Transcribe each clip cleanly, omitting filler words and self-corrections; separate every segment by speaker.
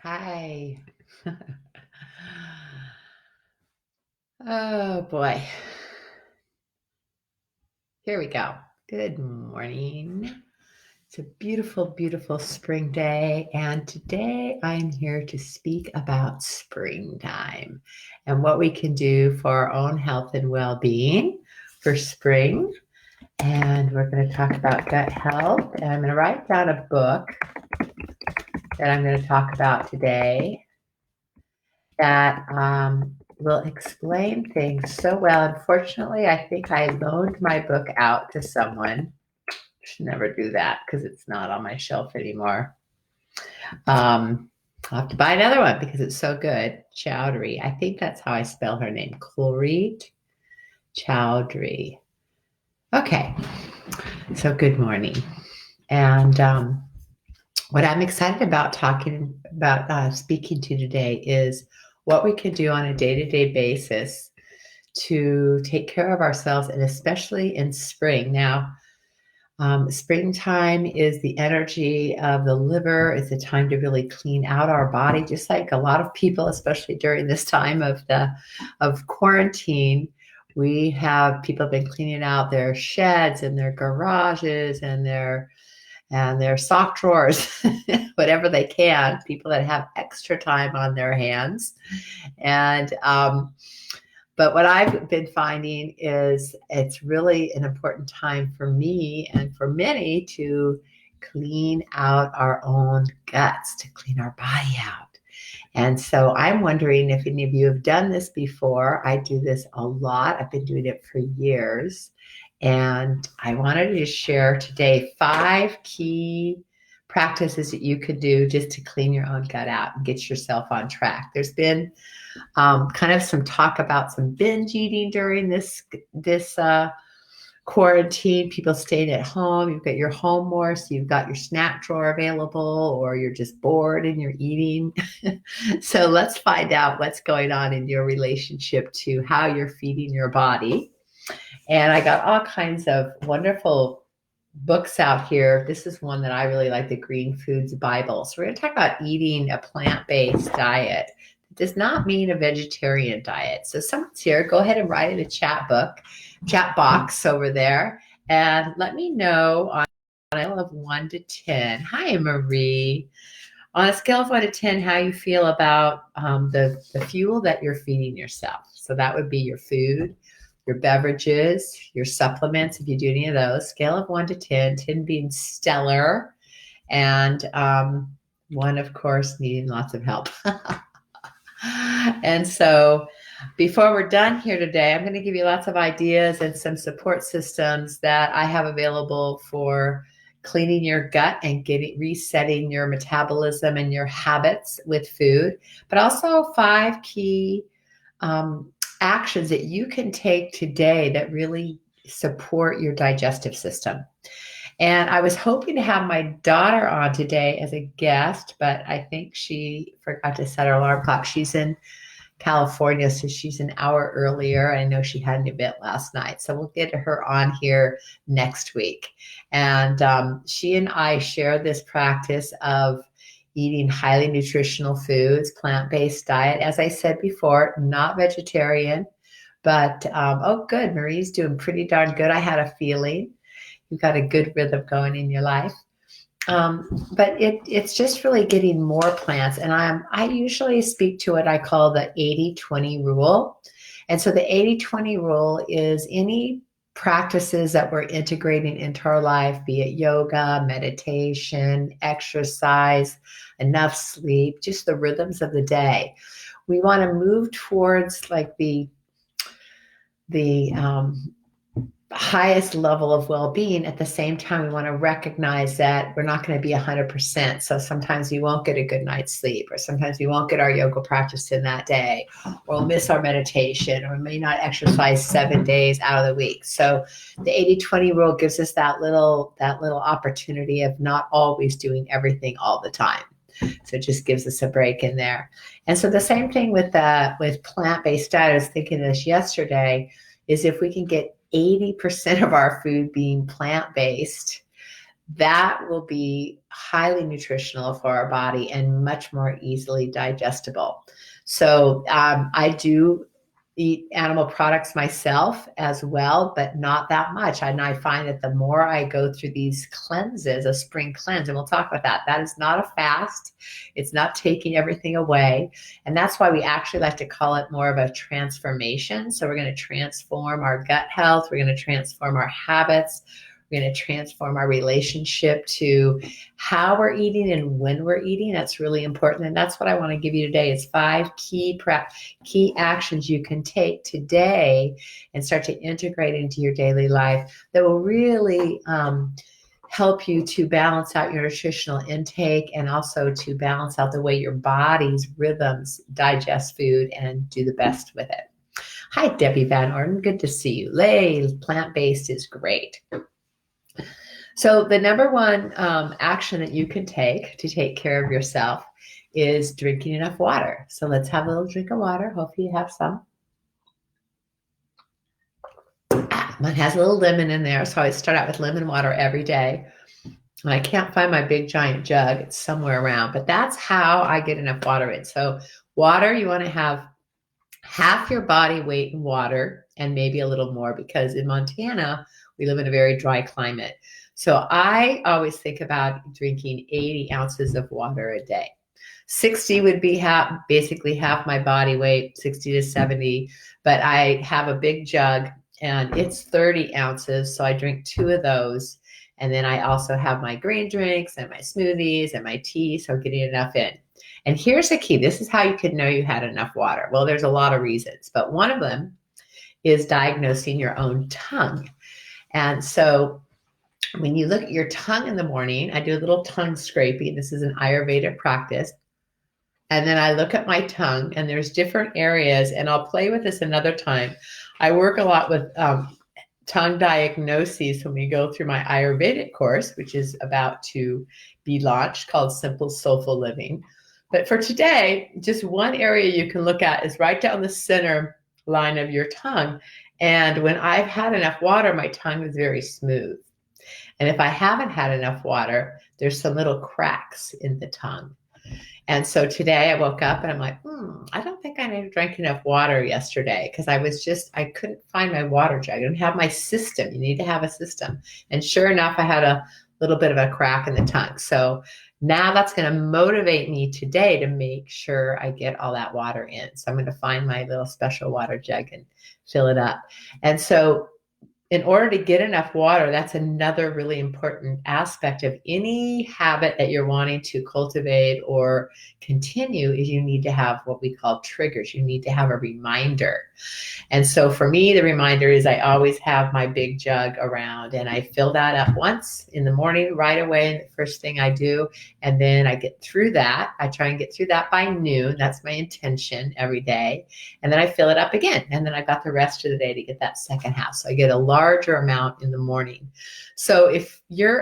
Speaker 1: Hi. Oh boy. Here we go. Good morning. It's a beautiful, beautiful spring day. And today I'm here to speak about springtime and what we can do for our own health and well being for spring. And we're going to talk about gut health. And I'm going to write down a book that I'm going to talk about today that will explain things so well. Unfortunately, I think I loaned my book out to someone. Should never do that because it's not on my shelf anymore. I'll have to buy another one because it's so good. Chowdhury. I think that's how I spell her name. Chlorit Chowdhury. Okay. So good morning. And what I'm excited about talking about speaking to today is what we can do on a day-to-day basis to take care of ourselves, and especially in spring. Now, springtime is the energy of the liver. It's a time to really clean out our body, just like a lot of people, especially during this time of quarantine. We have people have been cleaning out their sheds and their garages and their sock drawers, whatever they can, people that have extra time on their hands. And, but what I've been finding is it's really an important time for me and for many to clean out our own guts, to clean our body out. And so I'm wondering if any of you have done this before. I do this a lot. I've been doing it for years. And I wanted to share today 5 key practices that you could do just to clean your own gut out and get yourself on track. There's been kind of some talk about some binge eating during this quarantine. People staying at home. You've got your home more, so you've got your snack drawer available, or you're just bored and you're eating. So let's find out what's going on in your relationship to how you're feeding your body. And I got all kinds of wonderful books out here. This is one that I really like, the Green Foods Bible. So we're going to talk about eating a plant-based diet. It does not mean a vegetarian diet. So someone's here. Go ahead and write in a chat box over there, and let me know on a scale of 1 to 10. Hi, Marie. On a scale of 1 to 10, how you feel about the fuel that you're feeding yourself. So that would be your food, your beverages, your supplements, if you do any of those. Scale of 1 to 10, 10 being stellar, and 1, of course, needing lots of help. And so before we're done here today, I'm going to give you lots of ideas and some support systems that I have available for cleaning your gut and resetting your metabolism and your habits with food, but also 5 key actions that you can take today that really support your digestive system. And I was hoping to have my daughter on today as a guest, but I think she forgot to set her alarm clock. She's in California, so she's an hour earlier. I know she had an event last night, so we'll get her on here next week. And she and I share this practice of eating highly nutritional foods, plant-based diet. As I said before, not vegetarian, but oh, good. Marie's doing pretty darn good. I had a feeling you've got a good rhythm going in your life. But it's just really getting more plants. And I usually speak to what I call the 80-20 rule. And so the 80-20 rule is any practices that we're integrating into our life, be it yoga, meditation, exercise, enough sleep, just the rhythms of the day. We want to move towards like the highest level of well-being. At the same time, we want to recognize that we're not going to be 100%. So sometimes we won't get a good night's sleep, or sometimes we won't get our yoga practice in that day, or we'll miss our meditation, or we may not exercise 7 days out of the week. So the 80-20 rule gives us that little opportunity of not always doing everything all the time. So it just gives us a break in there. And so the same thing with plant-based diet. I was thinking this yesterday, is if we can get 80% of our food being plant-based, that will be highly nutritional for our body and much more easily digestible. So I do eat animal products myself as well, but not that much. And I find that the more I go through these cleanses, a spring cleanse, and we'll talk about that, that is not a fast. It's not taking everything away. And that's why we actually like to call it more of a transformation. So we're going to transform our gut health. We're going to transform our habits. We're going to transform our relationship to how we're eating and when we're eating. That's really important. And that's what I want to give you today is 5 key actions you can take today and start to integrate into your daily life that will really help you to balance out your nutritional intake and also to balance out the way your body's rhythms digest food and do the best with it. Hi, Debbie Van Orden. Good to see you. Lay, plant-based is great. So the number one action that you can take to take care of yourself is drinking enough water. So let's have a little drink of water. Hopefully you have some. Mine has a little lemon in there, so I start out with lemon water every day. And I can't find my big giant jug. It's somewhere around, but that's how I get enough water in. So water, you want to have half your body weight in water and maybe a little more, because in Montana, we live in a very dry climate. So I always think about drinking 80 ounces of water a day. 60 would be basically half my body weight, 60 to 70, but I have a big jug and it's 30 ounces. So I drink 2 of those. And then I also have my green drinks and my smoothies and my tea. So getting enough in. And here's the key. This is how you could know you had enough water. Well, there's a lot of reasons, but one of them is diagnosing your own tongue. And so when you look at your tongue in the morning, I do a little tongue scraping. This is an Ayurvedic practice. And then I look at my tongue and there's different areas, and I'll play with this another time. I work a lot with tongue diagnoses when we go through my Ayurvedic course, which is about to be launched, called Simple Soulful Living. But for today, just one area you can look at is right down the center line of your tongue. And when I've had enough water, my tongue is very smooth. And if I haven't had enough water, there's some little cracks in the tongue. And so today I woke up and I'm like, I don't think I drank enough water yesterday, because I couldn't find my water jug. I didn't have my system. You need to have a system. And sure enough, I had a little bit of a crack in the tongue. So now that's going to motivate me today to make sure I get all that water in. So I'm going to find my little special water jug and fill it up. And so in order to get enough water, that's another really important aspect of any habit that you're wanting to cultivate or continue, is you need to have what we call triggers. You need to have a reminder. And so for me, the reminder is I always have my big jug around, and I fill that up once in the morning right away, the first thing I do. And then I get through that. I try and get through that by noon. That's my intention every day. And then I fill it up again. And then I've got the rest of the day to get that second half. So I get a larger amount in the morning. So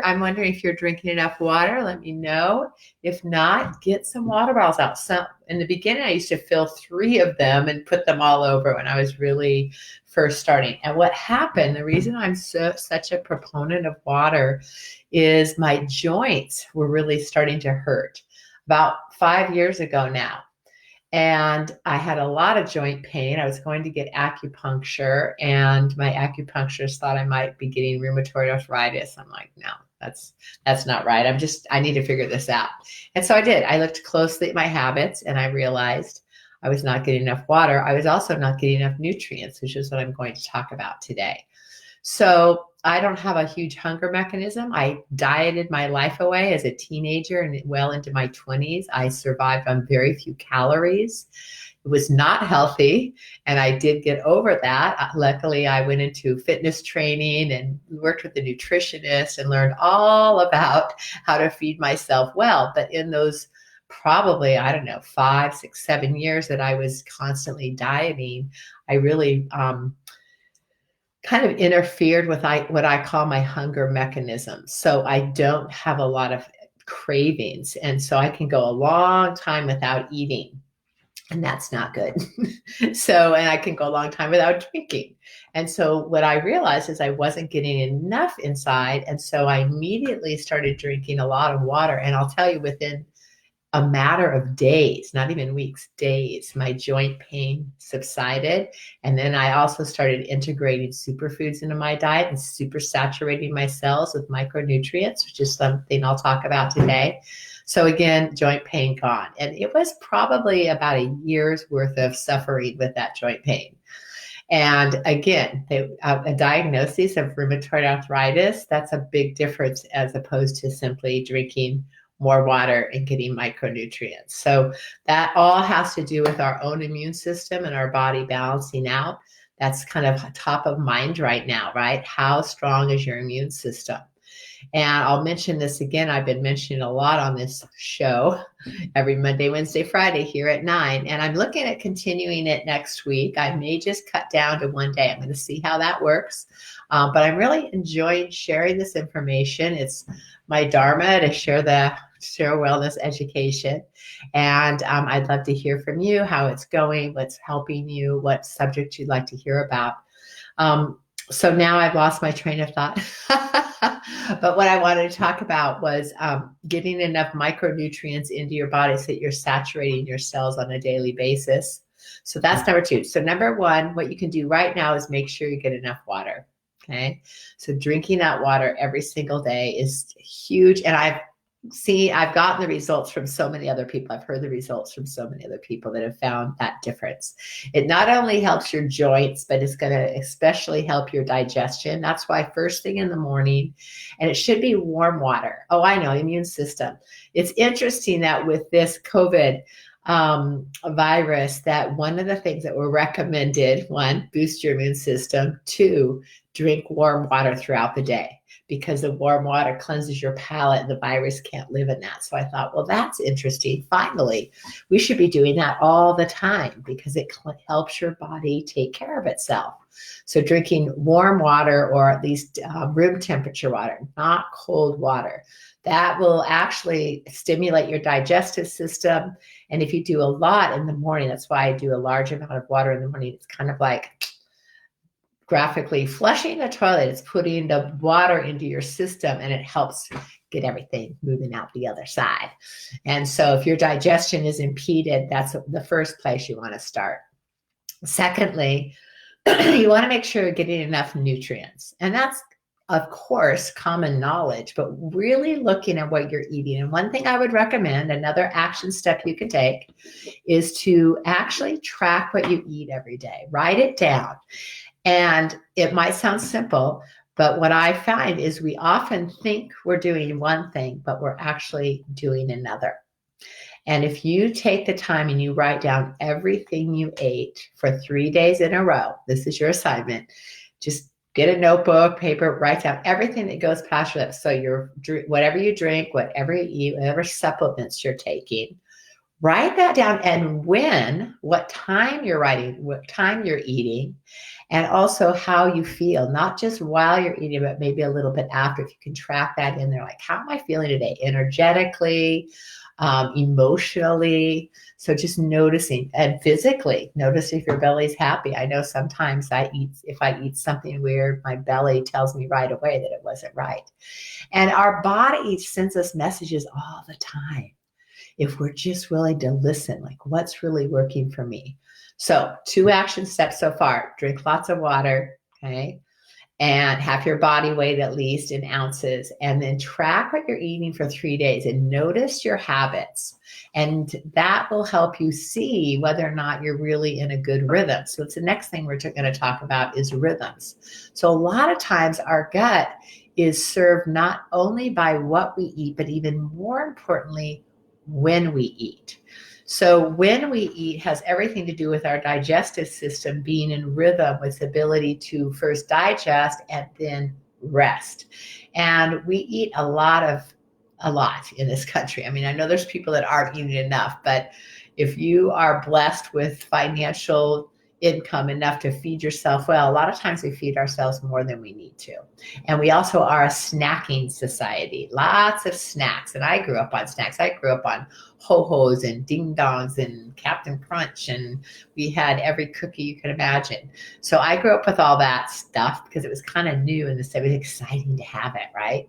Speaker 1: I'm wondering if you're drinking enough water, let me know. If not, get some water bottles out. So in the beginning, I used to fill 3 of them and put them all over when I was really first starting. And what happened, the reason I'm such a proponent of water is my joints were really starting to hurt about 5 years ago now. And I had a lot of joint pain. I was going to get acupuncture, and my acupuncturist thought I might be getting rheumatoid arthritis. I'm like, no, that's not right. I need to figure this out. And so I did. I looked closely at my habits, and I realized I was not getting enough water. I was also not getting enough nutrients, which is what I'm going to talk about today. So I don't have a huge hunger mechanism. I dieted my life away as a teenager and well into my 20s. I survived on very few calories. It was not healthy, and I did get over that. Luckily, I went into fitness training and worked with a nutritionist and learned all about how to feed myself well. But in those probably, 5, 6, 7 years that I was constantly dieting, I really kind of interfered with what I call my hunger mechanism. So I don't have a lot of cravings. And so I can go a long time without eating. and that's not good. So, and I can go a long time without drinking. And so what I realized is I wasn't getting enough inside. And so I immediately started drinking a lot of water. And I'll tell you, within a matter of days, not even weeks, days, my joint pain subsided. And then I also started integrating superfoods into my diet and super saturating my cells with micronutrients, which is something I'll talk about today. So again, joint pain gone. And it was probably about a year's worth of suffering with that joint pain. And again, a diagnosis of rheumatoid arthritis, that's a big difference as opposed to simply drinking more water and getting micronutrients. So that all has to do with our own immune system and our body balancing out. That's kind of top of mind right now, right? How strong is your immune system? And I'll mention this again. I've been mentioning a lot on this show every Monday, Wednesday, Friday here at 9. And I'm looking at continuing it next week. I may just cut down to one day. I'm going to see how that works. But I'm really enjoying sharing this information. It's my dharma to share wellness education. And I'd love to hear from you, how it's going, what's helping you, what subject you'd like to hear about. So now I've lost my train of thought. But what I wanted to talk about was getting enough micronutrients into your body so that you're saturating your cells on a daily basis. So that's number 2. So number 1, what you can do right now is make sure you get enough water. Okay. So drinking that water every single day is huge. And I've gotten the results from so many other people. I've heard the results from so many other people that have found that difference. It not only helps your joints, but it's going to especially help your digestion. That's why first thing in the morning, and it should be warm water. Oh, I know, immune system. It's interesting that with this COVID virus, that one of the things that were recommended, 1, boost your immune system, 2, drink warm water throughout the day, because the warm water cleanses your palate and the virus can't live in that. So I thought, well, that's interesting. Finally, we should be doing that all the time because it helps your body take care of itself. So drinking warm water, or at least room temperature water, not cold water, that will actually stimulate your digestive system. And if you do a lot in the morning, that's why I do a large amount of water in the morning. It's kind of like graphically flushing the toilet. It's putting the water into your system, and it helps get everything moving out the other side. And so if your digestion is impeded, that's the first place you want to start. Secondly, you want to make sure you're getting enough nutrients. And that's, of course, common knowledge, but really looking at what you're eating. And one thing I would recommend, another action step you can take, is to actually track what you eat every day. Write it down. And it might sound simple, but what I find is we often think we're doing one thing, but we're actually doing another. And if you take the time and you write down everything you ate for 3 days in a row, this is your assignment. Just get a notebook, paper, write down everything that goes past your lips. So whatever you drink, whatever you eat, whatever supplements you're taking, write that down, and what time you're writing, what time you're eating, and also how you feel, not just while you're eating, but maybe a little bit after. If you can track that in there, like, how am I feeling today? Energetically, emotionally. So just noticing, and physically, notice if your belly's happy. I know sometimes if I eat something weird, my belly tells me right away that it wasn't right. And our body sends us messages all the time, if we're just willing to listen, like, what's really working for me. So 2 action steps so far: drink lots of water, okay? And have your body weight at least in ounces, and then track what you're eating for 3 days and notice your habits. And that will help you see whether or not you're really in a good rhythm. So it's the next thing we're going to talk about is rhythms. So a lot of times our gut is served not only by what we eat, but even more importantly, when we eat. So when we eat has everything to do with our digestive system being in rhythm with the ability to first digest and then rest. And we eat a lot in this country. I mean, I know there's people that aren't eating enough, but if you are blessed with financial income enough to feed yourself well. A lot of times we feed ourselves more than we need to. And we also are a snacking society, lots of snacks. And I grew up on snacks. I grew up on Ho-Hos and Ding Dongs and Captain Crunch, and we had every cookie you could imagine. So I grew up with all that stuff because it was kind of new and it was exciting to have it, right?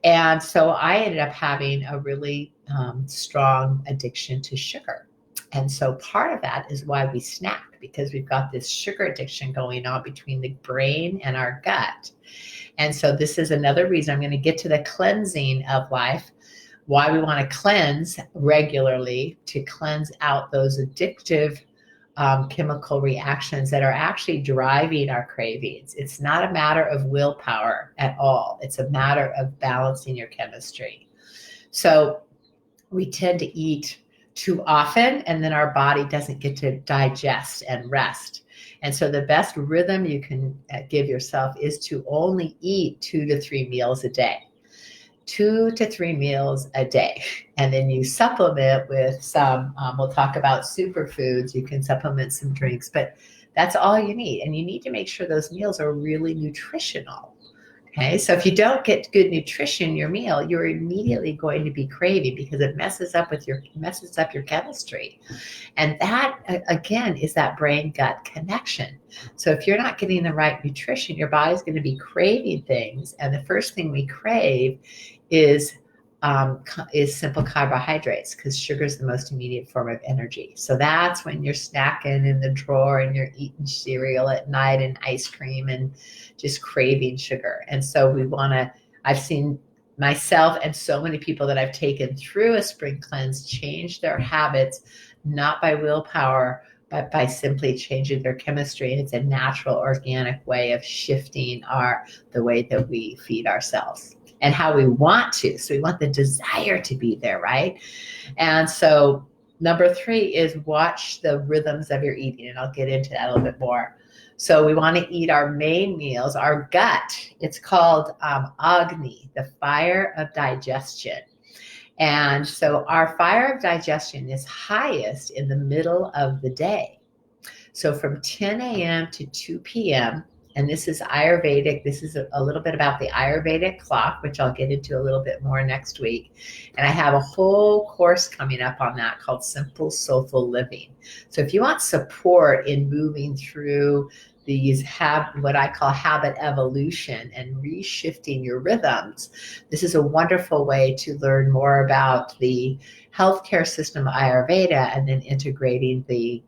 Speaker 1: And so I ended up having a really strong addiction to sugar. And so part of that is why we snack, because we've got this sugar addiction going on between the brain and our gut. And so this is another reason I'm going to get to the cleansing of life, why we want to cleanse regularly, to cleanse out those addictive chemical reactions that are actually driving our cravings. It's not a matter of willpower at all. It's a matter of balancing your chemistry. So we tend to eat too often, and then our body doesn't get to digest and rest. And so the best rhythm you can give yourself is to only eat 2 to 3 meals a day. 2 to 3 meals a day. And then you supplement with some, we'll talk about superfoods. You can supplement some drinks, but that's all you need. And you need to make sure those meals are really nutritional. Okay, so if you don't get good nutrition in your meal, you're immediately going to be craving because it messes up your chemistry. And that, again, is that brain-gut connection. So if you're not getting the right nutrition, your body's going to be craving things. And the first thing we crave is simple carbohydrates, because sugar is the most immediate form of energy. So that's when you're snacking in the drawer and you're eating cereal at night and ice cream and just craving sugar. And so I've seen myself and so many people that I've taken through a spring cleanse change their habits, not by willpower, but by simply changing their chemistry. And it's a natural, organic way of shifting the way that we feed ourselves and how we want to. So we want the desire to be there, right? And so number 3 is watch the rhythms of your eating. And I'll get into that a little bit more. So we want to eat our main meals, our gut. It's called Agni, the fire of digestion. And so our fire of digestion is highest in the middle of the day. So from 10 a.m. to 2 p.m., and this is Ayurvedic. This is a little bit about the Ayurvedic clock, which I'll get into a little bit more next week. And I have a whole course coming up on that called Simple Soulful Living. So if you want support in moving through these what I call habit evolution and reshifting your rhythms, this is a wonderful way to learn more about the healthcare system of Ayurveda and then integrating the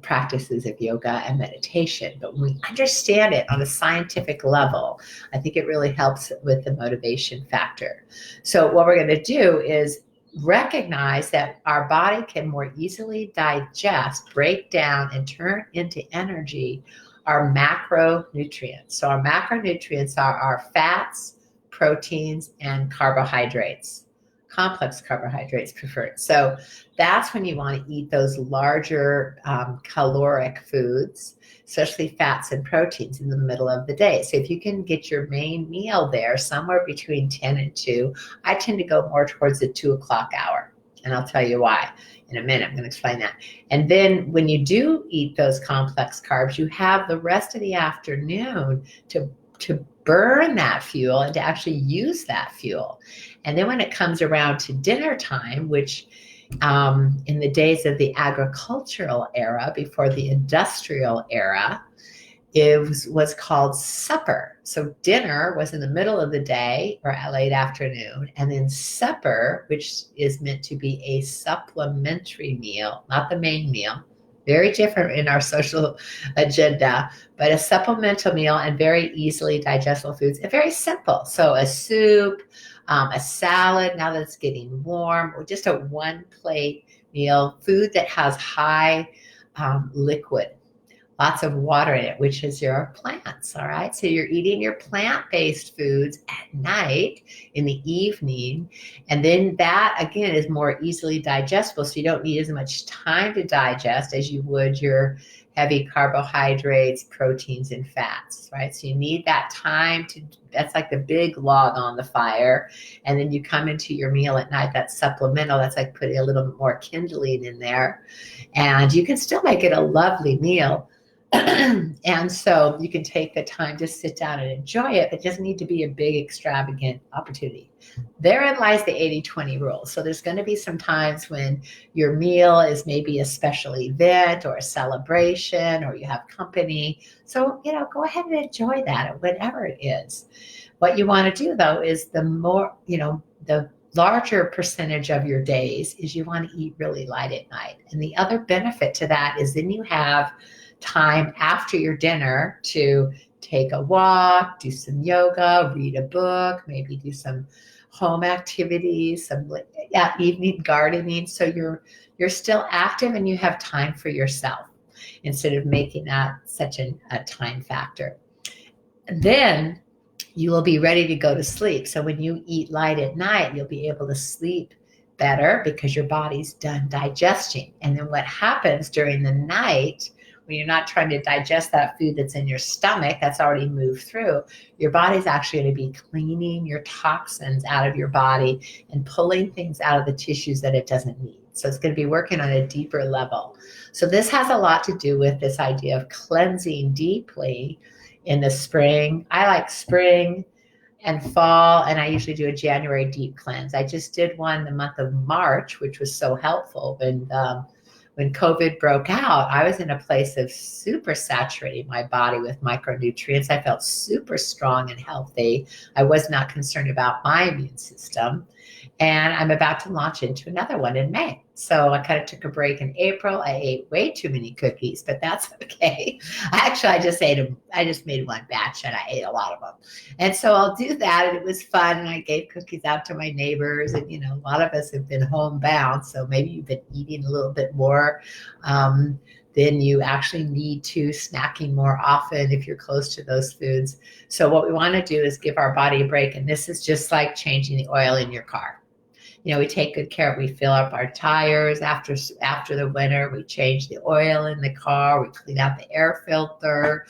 Speaker 1: practices of yoga and meditation. But when we understand it on a scientific level, I think it really helps with the motivation factor. So what we're going to do is recognize that our body can more easily digest, break down, and turn into energy our macronutrients. So our macronutrients are our fats, proteins, and carbohydrates. Complex carbohydrates preferred. So that's when you want to eat those larger caloric foods, especially fats and proteins, in the middle of the day. So if you can get your main meal there somewhere between 10 and 2, I tend to go more towards the 2 o'clock hour. And I'll tell you why in a minute. I'm going to explain that. And then when you do eat those complex carbs, you have the rest of the afternoon to burn that fuel and to actually use that fuel. And then when it comes around to dinner time, which in the days of the agricultural era, before the industrial era, it was called supper. So dinner was in the middle of the day or late afternoon, and then supper, which is meant to be a supplementary meal, not the main meal, very different in our social agenda, but a supplemental meal and very easily digestible foods and very simple. So a soup, a salad, now that it's getting warm, or just a one plate meal, food that has high liquid, lots of water in it, which is your plants, all right? So you're eating your plant-based foods at night, in the evening, and then that, again, is more easily digestible, so you don't need as much time to digest as you would your heavy carbohydrates, proteins, and fats, right? So you need that time that's like the big log on the fire. And then you come into your meal at night, that's supplemental. That's like putting a little bit more kindling in there. And you can still make it a lovely meal. And so you can take the time to sit down and enjoy it. It doesn't need to be a big, extravagant opportunity. Therein lies the 80-20 rule. So there's going to be some times when your meal is maybe a special event or a celebration, or you have company. So, go ahead and enjoy that whenever it is. What you want to do, though, is the larger percentage of your days is you want to eat really light at night. And the other benefit to that is then you have time after your dinner to take a walk, do some yoga, read a book, maybe do some home activities, some evening gardening. So you're still active and you have time for yourself instead of making that such a time factor. And then you will be ready to go to sleep. So when you eat light at night, you'll be able to sleep better because your body's done digesting. And then what happens during the night, when you're not trying to digest that food that's in your stomach that's already moved through, your body's actually going to be cleaning your toxins out of your body and pulling things out of the tissues that it doesn't need. So it's going to be working on a deeper level. So this has a lot to do with this idea of cleansing deeply in the spring. I like spring and fall, and I usually do a January deep cleanse. I just did one the month of March, which was so helpful. When COVID broke out, I was in a place of super saturating my body with micronutrients. I felt super strong and healthy. I was not concerned about my immune system. And I'm about to launch into another one in May. So I kind of took a break in April. I ate way too many cookies, but that's okay. I just made one batch and I ate a lot of them. And so I'll do that. And it was fun. And I gave cookies out to my neighbors. And, a lot of us have been homebound. So maybe you've been eating a little bit more than you actually need to, snacking more often if you're close to those foods. So what we want to do is give our body a break. And this is just like changing the oil in your car. We take good care. We fill up our tires after the winter. We change the oil in the car. We clean out the air filter.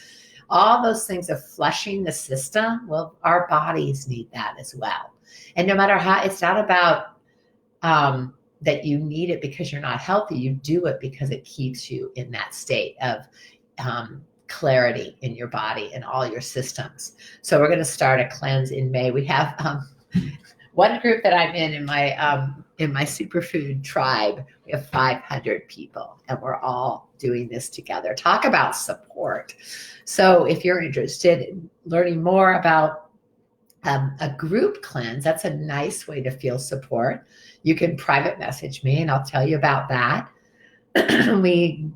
Speaker 1: All those things of flushing the system. Well, our bodies need that as well. And no matter how, it's not about that you need it because you're not healthy. You do it because it keeps you in that state of clarity in your body and all your systems. So we're going to start a cleanse in May. We have one group that I'm in my superfood tribe. We have 500 people, and we're all doing this together. Talk about support. So if you're interested in learning more about a group cleanse, that's a nice way to feel support. You can private message me, and I'll tell you about that. we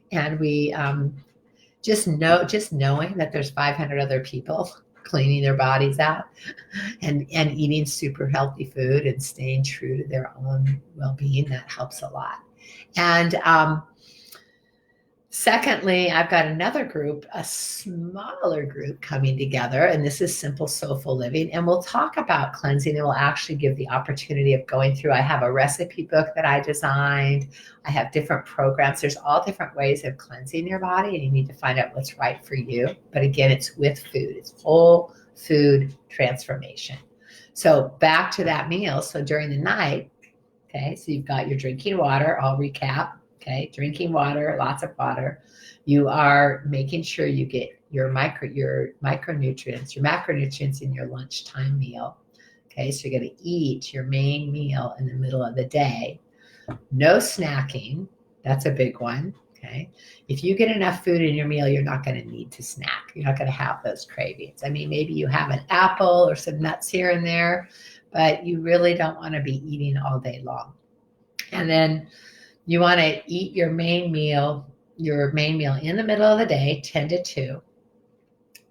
Speaker 1: just knowing that there's 500 other people cleaning their bodies out and eating super healthy food and staying true to their own well-being, that helps a lot. And secondly, I've got another group, a smaller group coming together, and this is Simple Soulful Living. And we'll talk about cleansing, and we'll actually give the opportunity of going through. I have a recipe book that I designed. I have different programs. There's all different ways of cleansing your body, and you need to find out what's right for you. But again, it's with food. It's whole food transformation. So back to that meal. So during the night, okay, so you've got your drinking water. I'll recap. Okay, drinking water, lots of water. You are making sure you get your micronutrients, your macronutrients in your lunchtime meal. Okay, so you're going to eat your main meal in the middle of the day. No snacking. That's a big one. Okay, if you get enough food in your meal, you're not going to need to snack. You're not going to have those cravings. I mean, maybe you have an apple or some nuts here and there, but you really don't want to be eating all day long. And then you want to eat your main meal in the middle of the day, 10 to 2.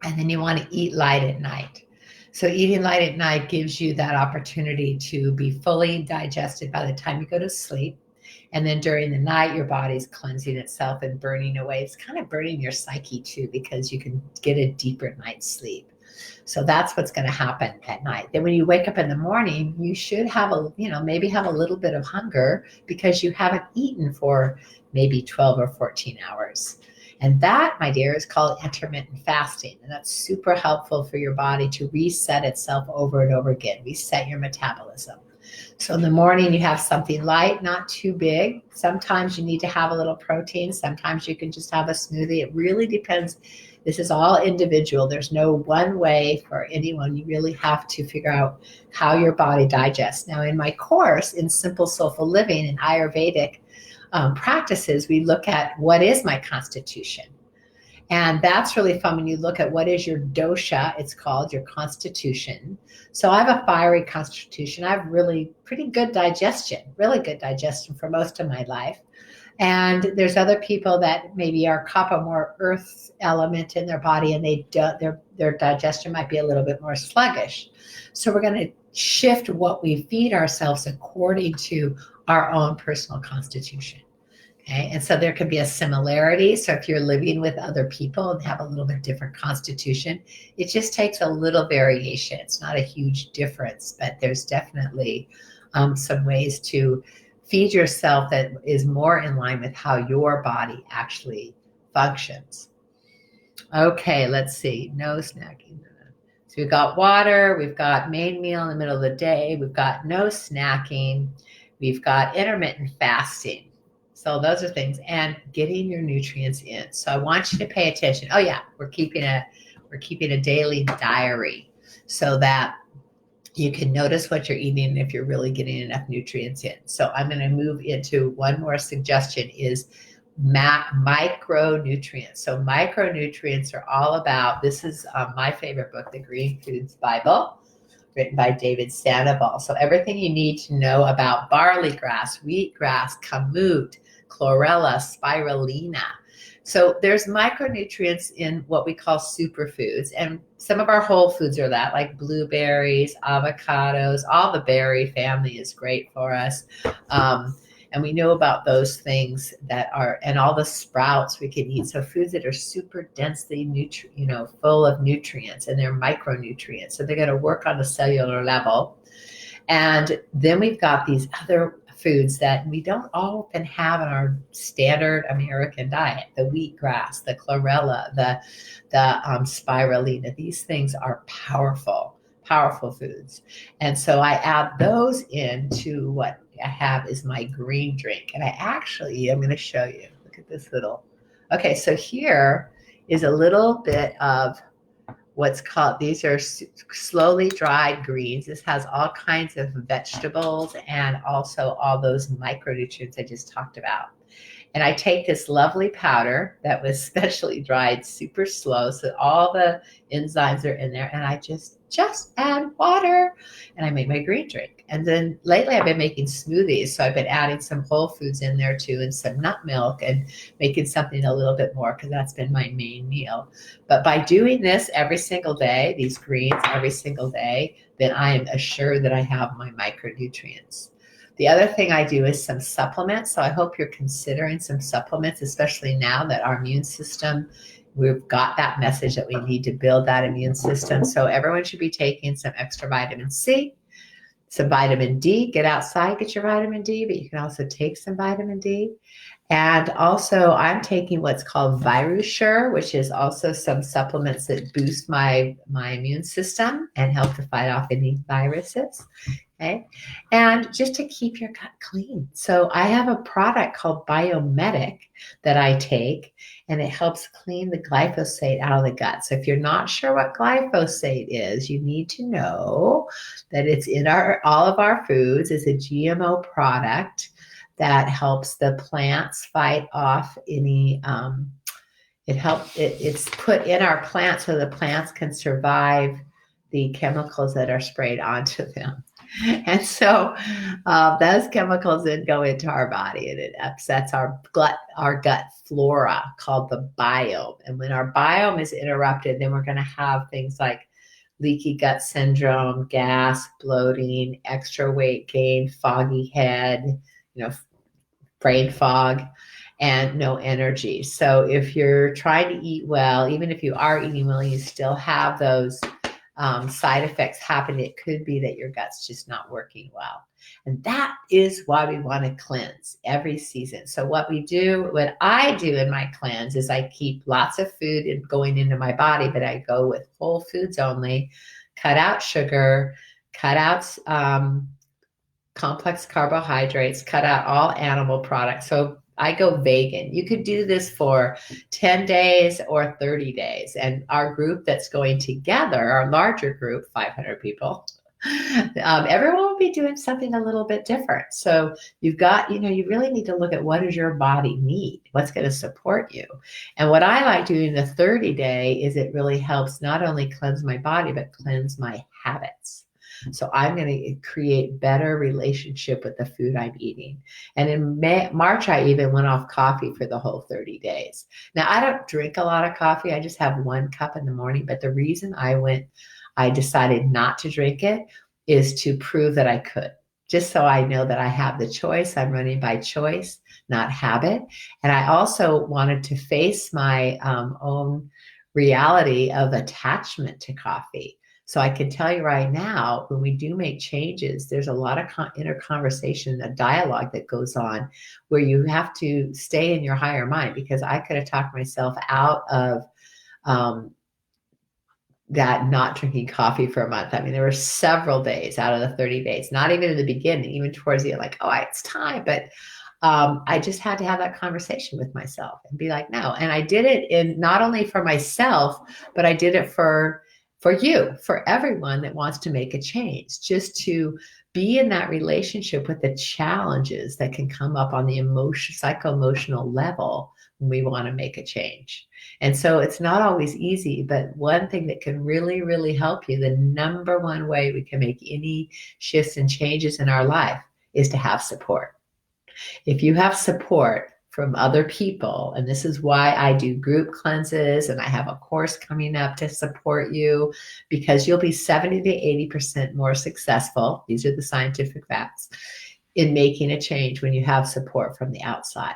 Speaker 1: And then you want to eat light at night. So eating light at night gives you that opportunity to be fully digested by the time you go to sleep. And then during the night, your body's cleansing itself and burning away. It's kind of burning your psyche too, because you can get a deeper night's sleep. So that's what's going to happen at night. Then when you wake up in the morning, you should have maybe have a little bit of hunger because you haven't eaten for maybe 12 or 14 hours. And that, my dear, is called intermittent fasting. And that's super helpful for your body to reset itself over and over again, reset your metabolism. So in the morning, you have something light, not too big. Sometimes you need to have a little protein. Sometimes you can just have a smoothie. It really depends. This is all individual. There's no one way for anyone. You really have to figure out how your body digests. Now, in my course, in Simple Soulful Living and Ayurvedic practices, we look at what is my constitution. And that's really fun when you look at what is your dosha, it's called your constitution. So I have a fiery constitution. I have really pretty good digestion, really good digestion for most of my life. And there's other people that maybe are kapha, more earth element in their body, and their digestion might be a little bit more sluggish. So we're going to shift what we feed ourselves according to our own personal constitution. Okay. And so there could be a similarity. So if you're living with other people and have a little bit different constitution, it just takes a little variation. It's not a huge difference, but there's definitely some ways to feed yourself that is more in line with how your body actually functions. Okay, let's see. No snacking. So we've got water, we've got main meal in the middle of the day, we've got no snacking, we've got intermittent fasting. So those are things, and getting your nutrients in. So I want you to pay attention. Oh yeah, we're keeping a daily diary so that you can notice what you're eating and if you're really getting enough nutrients in. So I'm going to move into one more suggestion is micronutrients. So micronutrients are all about, this is my favorite book, The Green Foods Bible, written by David Sandoval. So everything you need to know about barley grass, wheatgrass, kamut, chlorella, spirulina. So there's micronutrients in what we call superfoods, and some of our whole foods are that, like blueberries, avocados, all the berry family is great for us. And we know about those things that are, and all the sprouts we can eat. So foods that are super densely, full of nutrients, and they're micronutrients. So they're going to work on a cellular level. And then we've got these other foods that we don't often have in our standard American diet, the wheatgrass, the chlorella, the spirulina. These things are powerful foods. And so I add those into what I have is my green drink. And I'm going to show you. Look at this little. Okay, so here is a little bit of what's called, these are slowly dried greens. This has all kinds of vegetables and also all those micronutrients I just talked about. And I take this lovely powder that was specially dried super slow, so all the enzymes are in there, and I just add water, and I make my green drink. And then lately I've been making smoothies, so I've been adding some whole foods in there too, and some nut milk, and making something a little bit more, because that's been my main meal. But by doing this every single day, these greens every single day, then I am assured that I have my micronutrients. The other thing I do is some supplements. So I hope you're considering some supplements, especially now that our immune system, we've got that message that we need to build that immune system. So everyone should be taking some extra vitamin C, some vitamin D. Get outside, get your vitamin D, but you can also take some vitamin D. And also I'm taking what's called ViruSure, which is also some supplements that boost my immune system and help to fight off any viruses. Okay. And just to keep your gut clean. So I have a product called Biomedic that I take, and it helps clean the glyphosate out of the gut. So if you're not sure what glyphosate is, you need to know that it's in all of our foods. It's a GMO product that helps the plants fight off any, it's put in our plants so the plants can survive the chemicals that are sprayed onto them. And so those chemicals then go into our body, and it upsets our gut flora, called the biome. And when our biome is interrupted, then we're going to have things like leaky gut syndrome, gas, bloating, extra weight gain, foggy head, brain fog, and no energy. So if you're trying to eat well, even if you are eating well, you still have those side effects happen. It could be that your gut's just not working well. And that is why we want to cleanse every season. So what I do in my cleanse is I keep lots of food going into my body, but I go with whole foods only, cut out sugar, cut out complex carbohydrates, cut out all animal products. So I go vegan. You could do this for 10 days or 30 days. And our group that's going together, our larger group, 500 people, everyone will be doing something a little bit different. So you've got, you really need to look at what does your body need? What's going to support you? And what I like doing the 30-day is it really helps not only cleanse my body, but cleanse my habits. So I'm going to create better relationship with the food I'm eating. And in March, I even went off coffee for the whole 30 days. Now, I don't drink a lot of coffee. I just have 1 cup in the morning. But the reason I decided not to drink it is to prove that I could. Just so I know that I have the choice. I'm running by choice, not habit. And I also wanted to face my own reality of attachment to coffee. So I can tell you right now, when we do make changes, there's a lot of inner conversation, a dialogue that goes on where you have to stay in your higher mind, because I could have talked myself out of that not drinking coffee for a month. I mean, there were several days out of the 30 days, not even in the beginning, even towards the end, like, oh, it's time. But I just had to have that conversation with myself and be like, no. And I did it in not only for myself, but I did it for you, for everyone that wants to make a change, just to be in that relationship with the challenges that can come up on the psycho-emotional level when we want to make a change. And so it's not always easy, but one thing that can really, really help you, the number one way we can make any shifts and changes in our life, is to have support. If you have support from other people, and this is why I do group cleanses, and I have a course coming up to support you, because you'll be 70 to 80% more successful. These are the scientific facts in making a change when you have support from the outside.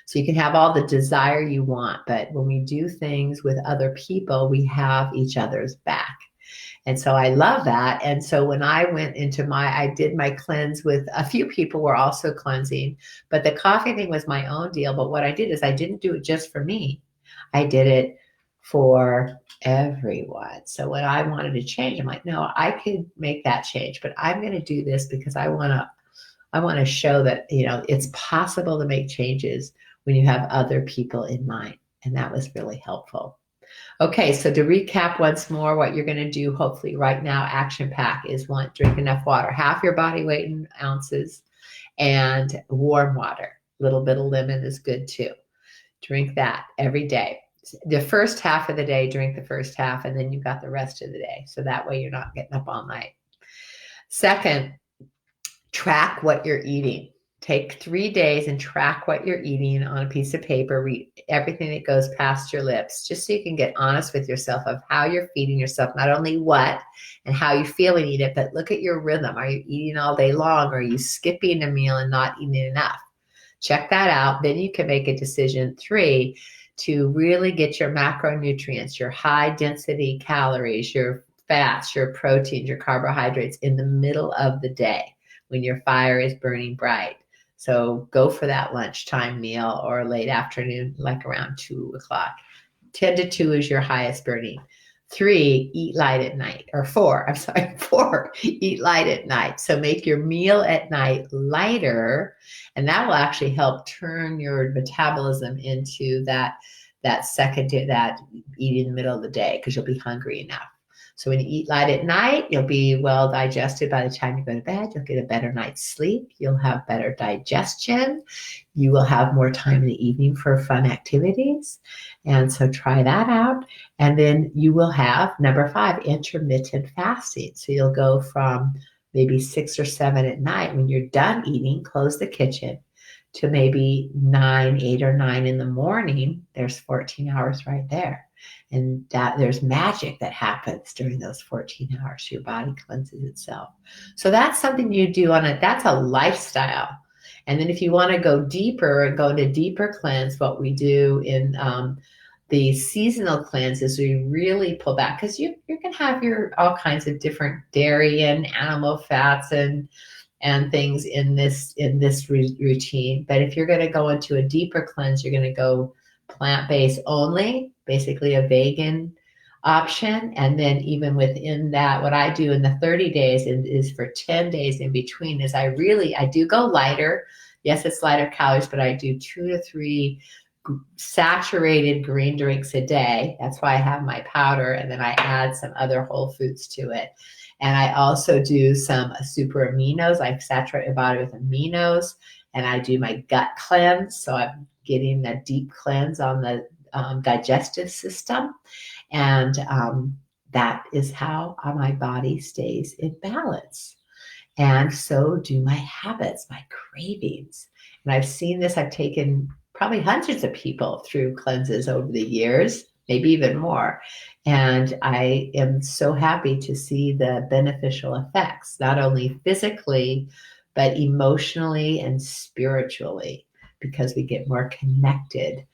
Speaker 1: So you can have all the desire you want, but when we do things with other people, we have each other's back. And so I love that. And so when I went into I did my cleanse with a few people were also cleansing, but the coffee thing was my own deal. But what I did is I didn't do it just for me. I did it for everyone. So when I wanted to change, I'm like, no, I could make that change, but I'm going to do this because I want to show that, it's possible to make changes when you have other people in mind. And that was really helpful. Okay, so to recap once more, what you're going to do, hopefully right now, action pack is drink enough water, half your body weight in ounces, and warm water. A little bit of lemon is good too. Drink that every day. The first half of the day, drink the first half, and then you've got the rest of the day. So that way you're not getting up all night. Second, track what you're eating. Take 3 days and track what you're eating on a piece of paper. Read everything that goes past your lips, just so you can get honest with yourself of how you're feeding yourself, not only what and how you feel and eat it, but look at your rhythm. Are you eating all day long? Or are you skipping a meal and not eating enough? Check that out. Then you can make a decision. 3, to really get your macronutrients, your high density calories, your fats, your proteins, your carbohydrates in the middle of the day when your fire is burning bright. So go for that lunchtime meal or late afternoon, like around 2 o'clock. 10 to 2 is your highest burning. 3, eat light at night. Or 4, 4, eat light at night. So make your meal at night lighter, and that will actually help turn your metabolism into that eating in the middle of the day, because you'll be hungry enough. So when you eat light at night, you'll be well digested by the time you go to bed. You'll get a better night's sleep. You'll have better digestion. You will have more time in the evening for fun activities. And so try that out. And then you will have, number 5, intermittent fasting. So you'll go from maybe 6 or 7 at night when you're done eating, close the kitchen, to maybe 8 or 9 in the morning. There's 14 hours right there. And that there's magic that happens during those 14 hours. Your body cleanses itself. So that's something you do that's a lifestyle. And then if you want to go deeper and go into deeper cleanse, what we do in the seasonal cleanses, we really pull back because you can have your all kinds of different dairy and animal fats and things in this routine. But if you're going to go into a deeper cleanse, you're going to go plant-based only, basically a vegan option. And then even within that, what I do in the 30 days is for 10 days in between is I do go lighter. Yes, it's lighter calories, but I do 2 to 3 saturated green drinks a day. That's why I have my powder, and then I add some other whole foods to it. And I also do some super aminos. I saturate my body with aminos, and I do my gut cleanse. So I'm getting a deep cleanse on the digestive system. And that is how my body stays in balance. And so do my habits, my cravings. And I've seen this, I've taken probably hundreds of people through cleanses over the years, maybe even more. And I am so happy to see the beneficial effects, not only physically, but emotionally and spiritually, because we get more connected,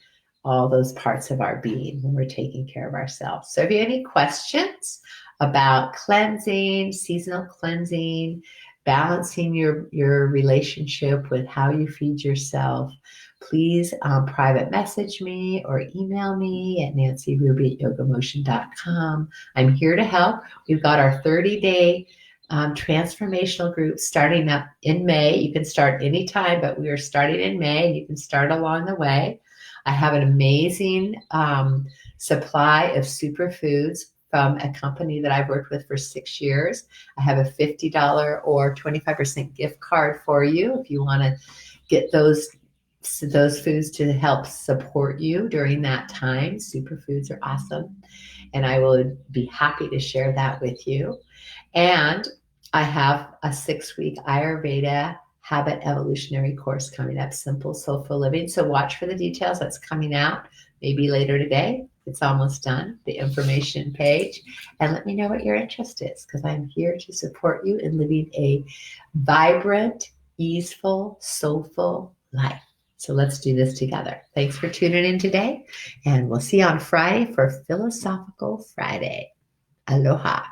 Speaker 1: all those parts of our being when we're taking care of ourselves. So if you have any questions about cleansing, seasonal cleansing, balancing your relationship with how you feed yourself, please private message me or email me at nancyruby@yogamotion.com. I'm here to help. We've got our 30-day transformational group starting up in May. You can start anytime, but we are starting in May, and you can start along the way. I have an amazing supply of superfoods from a company that I've worked with for 6 years. I have a $50 or 25% gift card for you if you want to get those foods to help support you during that time. Superfoods are awesome, and I will be happy to share that with you. And I have a 6-week Ayurveda habit evolutionary course coming up, Simple Soulful Living. So watch for the details. That's coming out maybe later today. It's almost done, the information page. And let me know what your interest is, because I'm here to support you in living a vibrant, easeful, soulful life. So let's do this together. Thanks for tuning in today, and we'll see you on Friday for Philosophical Friday. Aloha.